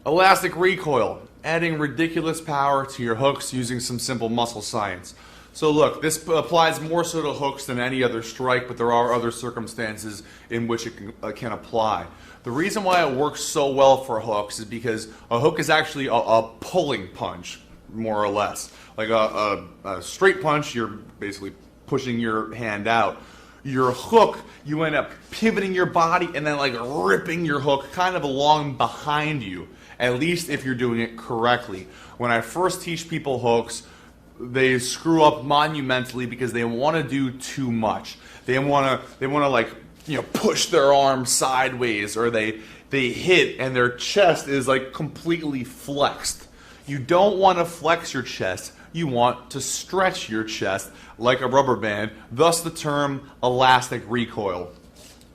Elastic recoil, adding ridiculous power to your hooks using some simple muscle science. So look, this applies more so to hooks than any other strike, but there are other circumstances in which it can apply. The reason why it works so well for hooks is because a hook is actually a pulling punch, more or less. Like a straight punch, you're basically pushing your hand out. Your hook, you end up pivoting your body and then like ripping your hook kind of along behind you, at least if you're doing it correctly. When I first teach people hooks, they screw up monumentally because they want to do too much. They want to like, you know, push their arm sideways, or they hit and their chest is like completely flexed. You don't want to flex your chest. You want to stretch your chest like a rubber band, thus the term elastic recoil.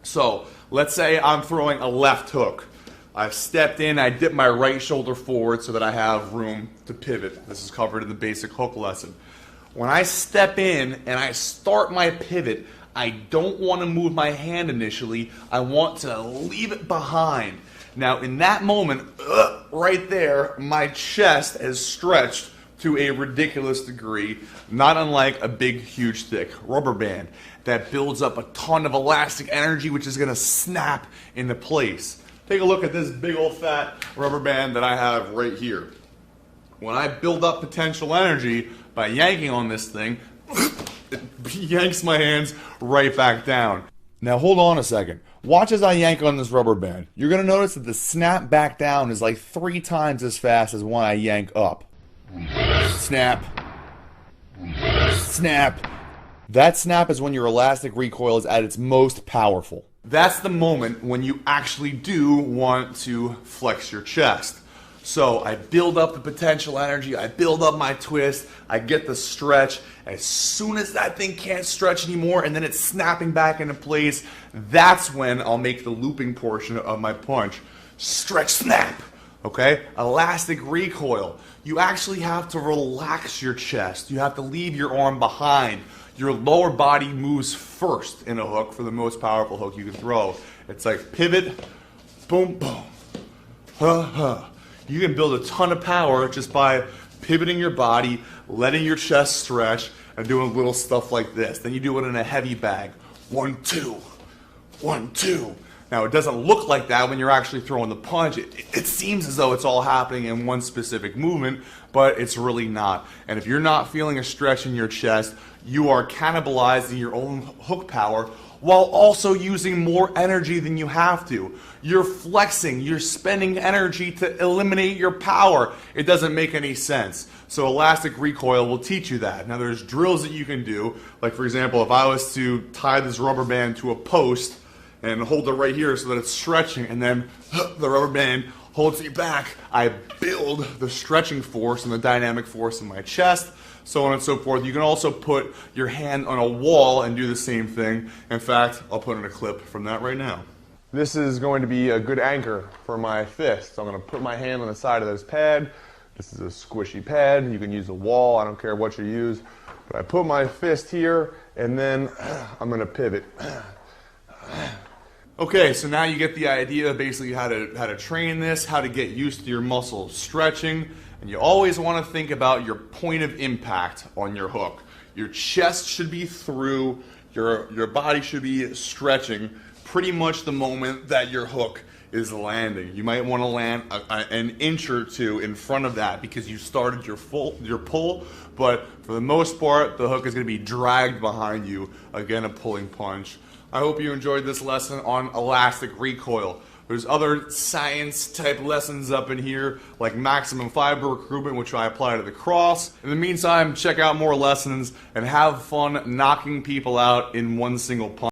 So let's say I'm throwing a left hook. I've stepped in, I dip my right shoulder forward so that I have room to pivot. This is covered in the basic hook lesson. When I step in and I start my pivot, I don't want to move my hand initially. I want to leave it behind. Now in that moment, right there, my chest has stretched to a ridiculous degree, not unlike a big, huge, thick rubber band that builds up a ton of elastic energy which is going to snap into place. Take a look at this big old fat rubber band that I have right here. When I build up potential energy by yanking on this thing, it yanks my hands right back down. Now hold on a second. Watch as I yank on this rubber band. You're going to notice that the snap back down is like 3 times as fast as when I yank up. Snap. Snap. That snap is when your elastic recoil is at its most powerful. That's the moment when you actually do want to flex your chest. So I build up the potential energy, I build up my twist, I get the stretch. As soon as that thing can't stretch anymore and then it's snapping back into place, that's when I'll make the looping portion of my punch. Stretch, snap. Okay? Elastic recoil. You actually have to relax your chest. You have to leave your arm behind. Your lower body moves first in a hook for the most powerful hook you can throw. It's like pivot, boom, boom, ha, ha. You can build a ton of power just by pivoting your body, letting your chest stretch, and doing little stuff like this. Then you do it in a heavy bag. 1, 2, 1, 2. Now it doesn't look like that when you're actually throwing the punch. It seems as though it's all happening in one specific movement, but it's really not. And if you're not feeling a stretch in your chest, you are cannibalizing your own hook power while also using more energy than you have to. You're flexing, you're spending energy to eliminate your power. It doesn't make any sense. So elastic recoil will teach you that. Now there's drills that you can do, like for example, if I was to tie this rubber band to a post and hold it right here so that it's stretching, and then the rubber band holds me back, I build the stretching force and the dynamic force in my chest, so on and so forth. You can also put your hand on a wall and do the same thing. In fact, I'll put in a clip from that right now. This is going to be a good anchor for my fist. So I'm going to put my hand on the side of this pad. This is a squishy pad. You can use a wall. I don't care what you use. But I put my fist here, and then I'm going to pivot. Okay, so now you get the idea of basically how to train this, how to get used to your muscle stretching, and you always want to think about your point of impact on your hook. Your chest should be through, your body should be stretching pretty much the moment that your hook is landing. You might want to land an inch or two in front of that because you started your pull, but for the most part, the hook is going to be dragged behind you. Again, a pulling punch. I hope you enjoyed this lesson on elastic recoil. There's other science type lessons up in here, like maximum fiber recruitment, which I apply to the cross. In the meantime, check out more lessons and have fun knocking people out in one single punch.